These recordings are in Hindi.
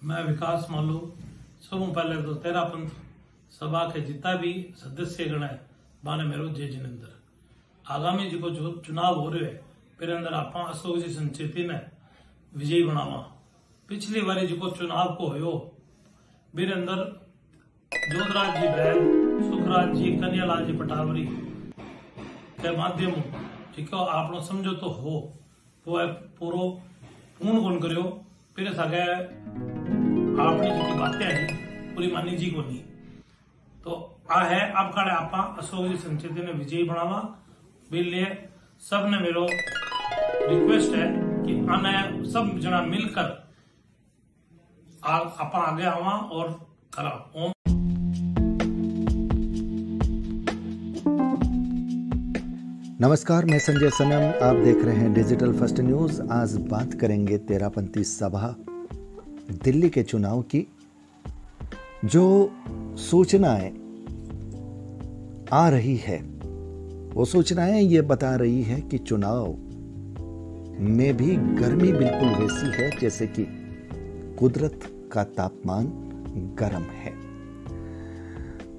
मैं विकास मालू सबों पहले तो तेरा पंथ सभा के जितना भी सदस्य गण है बाने मेरो जय जिनेंद्र। आगामी जो चुनाव हो रहे फिर अंदर आप अशोक जी संचेती ने विजयी बनावा। पिछली बारी जो चुनाव को हो फिर अंदर जोधराज जी बैद सुखराज जी कन्यालाल जी पटावरी के माध्यम ठीक है आप समझो तो हो वो पूरा पूर्ण गुण करो फिर सके आपने जी बातें है पूरी मानी जी को नहीं तो आ है अब काड़े आपा अशोक जी संचेती ने विजयी बनावा लिए सबने मेरो रिक्वेस्ट है कि आने सब जना मिलकर आपा आगे आवा और करा। ओम नमस्कार, मैं संजय सनम, आप देख रहे हैं डिजिटल फर्स्ट न्यूज। आज बात करेंगे तेरापंथी सभा दिल्ली के चुनाव की। जो सूचनाएं आ रही है वो सूचनाएं ये बता रही है कि चुनाव में भी गर्मी बिल्कुल वैसी है जैसे कि कुदरत का तापमान गर्म है।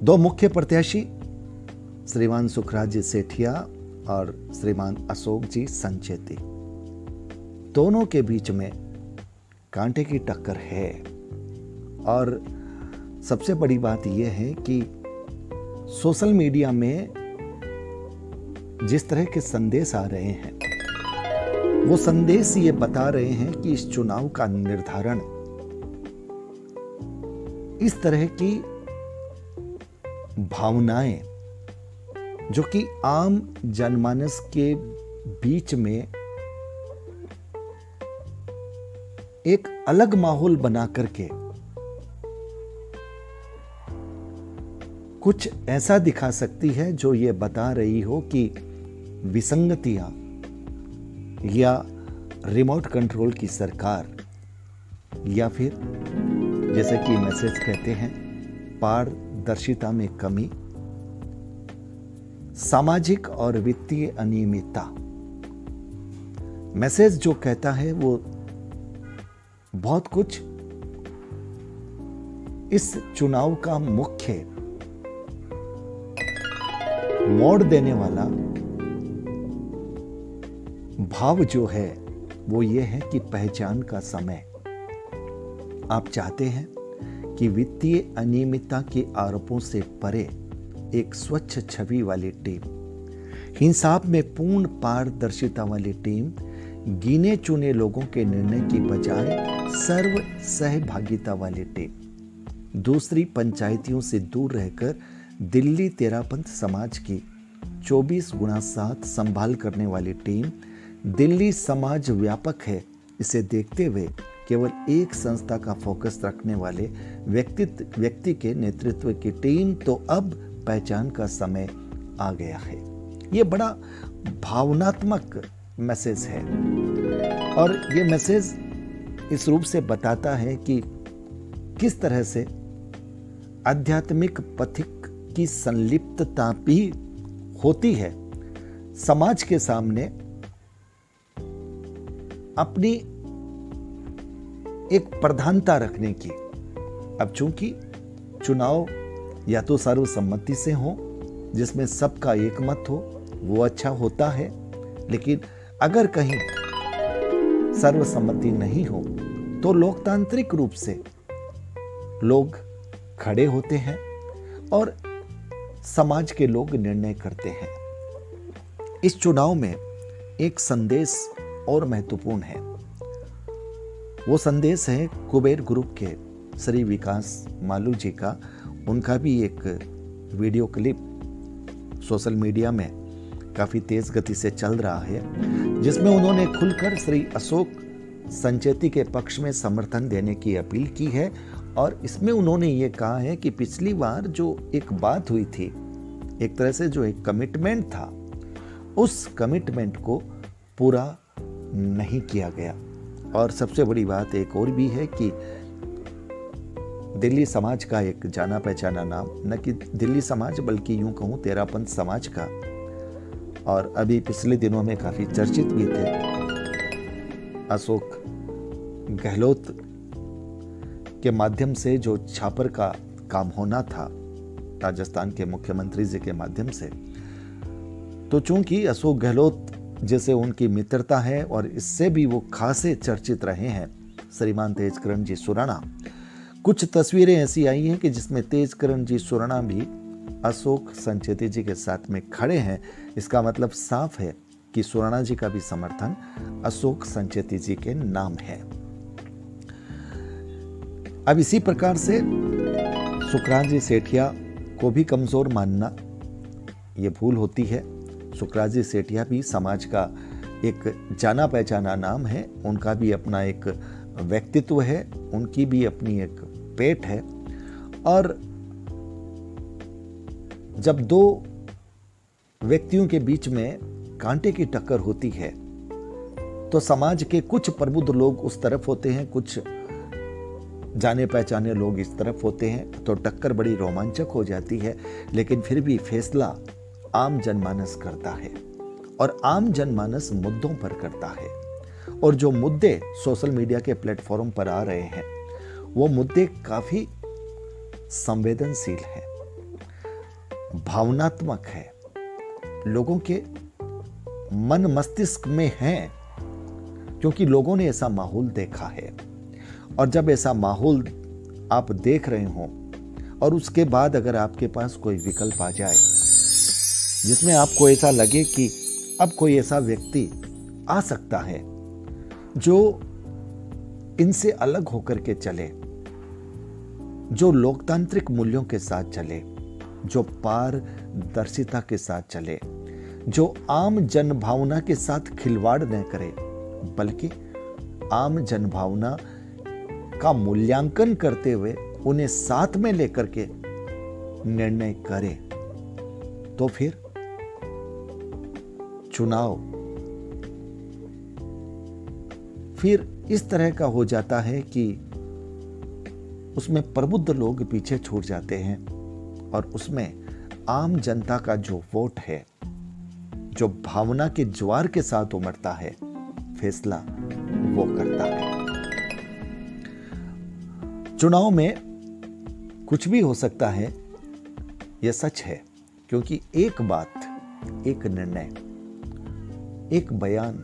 दो मुख्य प्रत्याशी श्रीमान सुखराज जी सेठिया और श्रीमान अशोक जी संचेती, दोनों के बीच में कांटे की टक्कर है। और सबसे बड़ी बात यह है कि सोशल मीडिया में जिस तरह के संदेश आ रहे हैं वो संदेश ये बता रहे हैं कि इस चुनाव का निर्धारण इस तरह की भावनाएं जो कि आम जनमानस के बीच में एक अलग माहौल बना करके कुछ ऐसा दिखा सकती है जो ये बता रही हो कि विसंगतियां या रिमोट कंट्रोल की सरकार या फिर जैसे कि मैसेज कहते हैं पारदर्शिता में कमी, सामाजिक और वित्तीय अनियमितता। मैसेज जो कहता है वो बहुत कुछ इस चुनाव का मुख्य मोड़ देने वाला भाव जो है वो ये है कि पहचान का समय। आप चाहते हैं कि वित्तीय अनियमितता के आरोपों से परे एक स्वच्छ छवि वाली टीम, हिसाब में पूर्ण पारदर्शिता वाली टीम, गिने चुने लोगों के निर्णय की बजाय सर्व सहभागिता वाली टीम, दूसरी पंचायतियों से दूर रहकर दिल्ली तेरापंथ समाज की 24x7 संभाल करने वाली टीम, दिल्ली समाज व्यापक है इसे देखते हुए केवल एक संस्था का फोकस रखने वाले व्यक्ति के नेतृत्व की टीम, तो अब पहचान का समय आ गया है। ये बड़ा भावनात्मक मैसेज है और ये मैसेज इस रूप से बताता है कि किस तरह से आध्यात्मिक पथिक की संलिप्तता भी होती है समाज के सामने अपनी एक प्रधानता रखने की। अब चूंकि चुनाव या तो सर्वसम्मति से हो जिसमें सबका एक मत हो वो अच्छा होता है, लेकिन अगर कहीं सर्वसम्मति नहीं हो तो लोकतांत्रिक रूप से लोग खड़े होते हैं और समाज के लोग निर्णय करते हैं। इस चुनाव में एक संदेश और महत्वपूर्ण है। वो संदेश है कुबेर ग्रुप के श्री विकास मालू जी का। उनका भी एक वीडियो क्लिप सोशल मीडिया में काफ़ी तेज़ गति से चल रहा है, जिसमें उन्होंने खुलकर श्री अशोक संचेती के पक्ष में समर्थन देने की अपील की है। और इसमें उन्होंने ये कहा है कि पिछली बार जो एक बात हुई थी, एक तरह से जो एक कमिटमेंट था, उस कमिटमेंट को पूरा नहीं किया गया। और सबसे बड़ी बात एक और भी है कि दिल्ली समाज का एक जाना पहचाना नाम, न कि दिल्ली समाज बल्कि यूं कहूं तेरापंथ समाज का, और अभी पिछले दिनों में काफ़ी चर्चित भी थे अशोक गहलोत के माध्यम से जो छापर का काम होना था राजस्थान के मुख्यमंत्री जी के माध्यम से, तो चूंकि अशोक गहलोत जैसे उनकी मित्रता है और इससे भी वो खासे चर्चित रहे हैं श्रीमान तेजकरण जी सुराणा, कुछ तस्वीरें ऐसी आई हैं कि जिसमें तेजकरण जी सुराणा भी अशोक संचेती जी के साथ में खड़े हैं। इसका मतलब साफ है कि सुराणा जी का भी समर्थन अशोक संचेती जी के नाम है। अब इसी प्रकार से सुखराज जी सेठिया को भी कमजोर मानना ये भूल होती है। सुखराज जी सेठिया भी समाज का एक जाना पहचाना नाम है, उनका भी अपना एक व्यक्तित्व है, उनकी भी अपनी एक पेट है। और जब दो व्यक्तियों के बीच में कांटे की टक्कर होती है तो समाज के कुछ प्रबुद्ध लोग उस तरफ होते हैं, कुछ जाने पहचाने लोग इस तरफ होते हैं, तो टक्कर बड़ी रोमांचक हो जाती है। लेकिन फिर भी फैसला आम जनमानस करता है और आम जनमानस मुद्दों पर करता है। और जो मुद्दे सोशल मीडिया के प्लेटफॉर्म पर आ रहे हैं वो मुद्दे काफी संवेदनशील है, भावनात्मक है, लोगों के मन मस्तिष्क में हैं, क्योंकि लोगों ने ऐसा माहौल देखा है। और जब ऐसा माहौल आप देख रहे हो और उसके बाद अगर आपके पास कोई विकल्प आ जाए जिसमें आपको ऐसा लगे कि अब कोई ऐसा व्यक्ति आ सकता है जो इनसे अलग होकर के चले, जो लोकतांत्रिक मूल्यों के साथ चले, जो पारदर्शिता के साथ चले, जो आम जनभावना के साथ खिलवाड़ न करे बल्कि आम जनभावना का मूल्यांकन करते हुए उन्हें साथ में लेकर के निर्णय करे, तो फिर चुनाव फिर इस तरह का हो जाता है कि उसमें प्रबुद्ध लोग पीछे छूट जाते हैं और उसमें आम जनता का जो वोट है, जो भावना के ज्वार के साथ उमड़ता है, फैसला वो करता है। चुनाव में कुछ भी हो सकता है, यह सच है, क्योंकि एक बात, एक निर्णय, एक बयान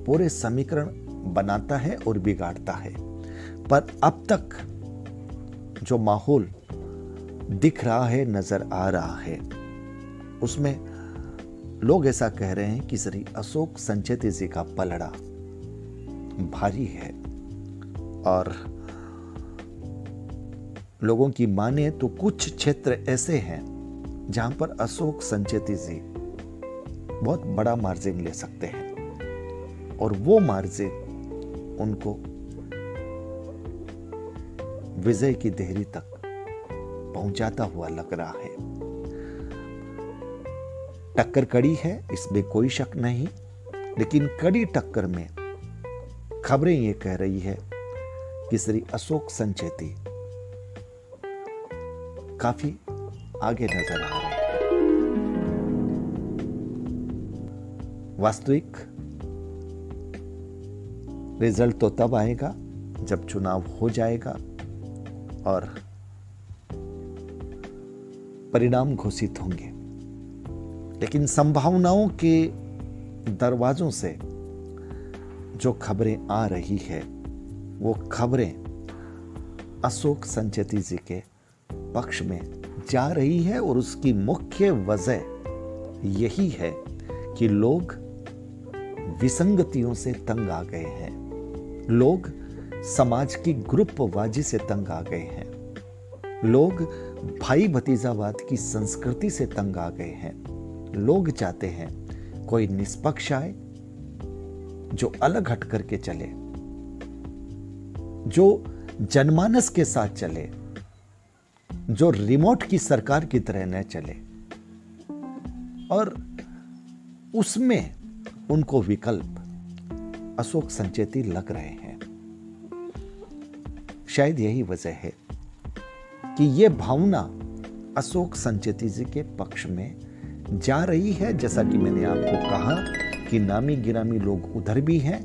पूरे समीकरण बनाता है और बिगाड़ता है। पर अब तक जो माहौल दिख रहा है, नजर आ रहा है, उसमें लोग ऐसा कह रहे हैं कि श्री अशोक संचेती जी का पलड़ा भारी है। और लोगों की माने तो कुछ क्षेत्र ऐसे हैं जहां पर अशोक संचेती जी बहुत बड़ा मार्जिन ले सकते हैं और वो मार्जिन उनको विजय की देहरी तक पहुंचाता हुआ लग रहा है। टक्कर कड़ी है, इसमें कोई शक नहीं, लेकिन कड़ी टक्कर में खबरें ये कह रही है कि श्री अशोक संचेती काफी आगे नजर आ रहे हैं। वास्तविक रिजल्ट तो तब आएगा जब चुनाव हो जाएगा और परिणाम घोषित होंगे, लेकिन संभावनाओं के दरवाजों से जो खबरें आ रही है वो खबरें अशोक संचेती जी के पक्ष में जा रही है। और उसकी मुख्य वजह यही है कि लोग विसंगतियों से तंग आ गए हैं, लोग समाज की ग्रुपबाजी से तंग आ गए हैं, लोग भाई भतीजावाद की संस्कृति से तंग आ गए हैं। लोग चाहते हैं कोई निष्पक्ष आए, जो अलग हट करके चले, जो जनमानस के साथ चले, जो रिमोट की सरकार की तरह न चले। और उसमें उनको विकल्प अशोक संचेती लग रहे हैं। शायद यही वजह है कि यह भावना अशोक संचेती जी के पक्ष में जा रही है। जैसा कि मैंने आपको कहा कि नामी गिरामी लोग उधर भी हैं,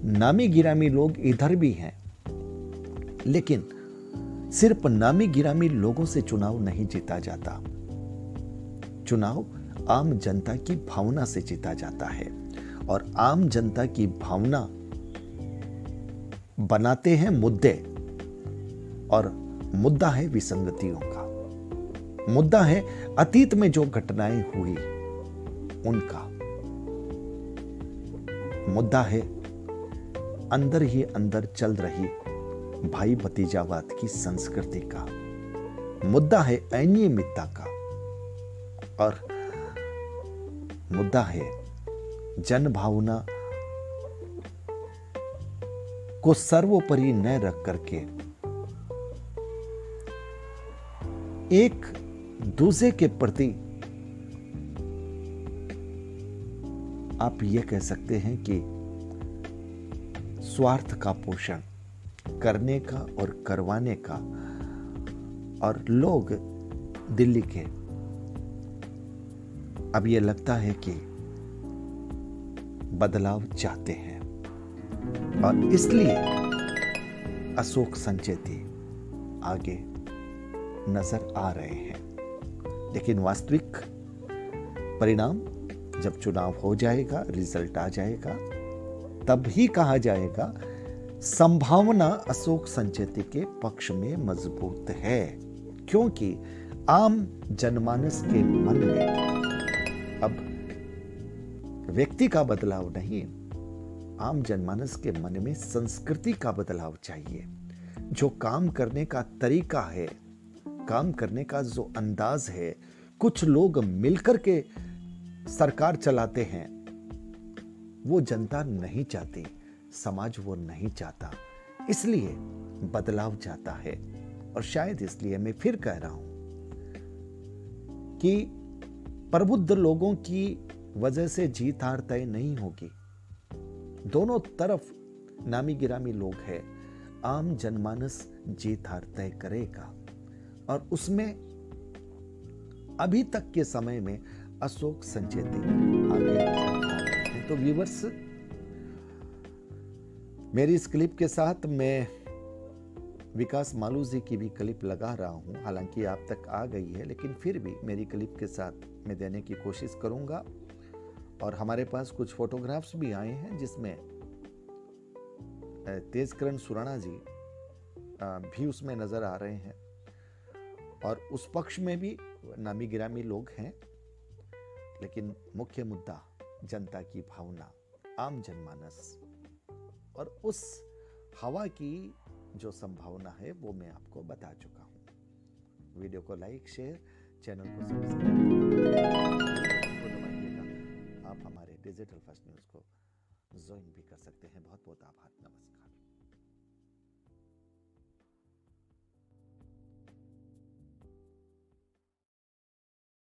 नामी गिरामी लोग इधर भी हैं। लेकिन सिर्फ नामी गिरामी लोगों से चुनाव नहीं जीता जाता। चुनाव आम जनता की भावना से जीता जाता है और आम जनता की भावना बनाते हैं मुद्दे, और मुद्दा है विसंगतियों का, मुद्दा है अतीत में जो घटनाएं हुई उनका, मुद्दा है अंदर ही अंदर चल रही भाई भतीजावाद की संस्कृति का, मुद्दा है अनियमितता का, और मुद्दा है जन भावना को सर्वोपरि न रख करके एक दूसरे के प्रति आप यह कह सकते हैं कि स्वार्थ का पोषण करने का और करवाने का, और लोग दिल्ली के अब ये लगता है कि बदलाव चाहते हैं और इसलिए अशोक संचेती आगे नजर आ रहे हैं। लेकिन वास्तविक परिणाम जब चुनाव हो जाएगा, रिजल्ट आ जाएगा, तब ही कहा जाएगा संभावना अशोक संचेती के पक्ष में मजबूत है, क्योंकि आम जनमानस के मन में अब व्यक्ति का बदलाव नहीं, आम जनमानस के मन में संस्कृति का बदलाव चाहिए। जो काम करने का तरीका है, काम करने का जो अंदाज है, कुछ लोग मिलकर के सरकार चलाते हैं, वो जनता नहीं चाहती, समाज वो नहीं चाहता, इसलिए बदलाव चाहता है। और शायद इसलिए मैं फिर कह रहा हूं कि प्रबुद्ध लोगों की वजह से जीत हार तय नहीं होगी। दोनों तरफ नामी गिरामी लोग हैं, आम जनमानस जीत हार तय करेगा, और उसमें अभी तक के समय में अशोक संचेती आगे हैं। तो व्यूअर्स, मेरी इस क्लिप के साथ मैं विकास मालू जी की भी क्लिप लगा रहा हूं, हालांकि आप तक आ गई है, लेकिन फिर भी मेरी क्लिप के साथ मैं देने की कोशिश करूंगा। और हमारे पास कुछ फोटोग्राफ्स भी आए हैं जिसमें तेजकरण सुराणा जी भी उसमें नजर आ रहे हैं, और उस पक्ष में भी नामी गिरामी लोग हैं, लेकिन मुख्य मुद्दा जनता की भावना, आम जनमानस, और उस हवा की जो संभावना है वो मैं आपको बता चुका हूं। वीडियो को लाइक, शेयर, चैनल को सब्सक्राइब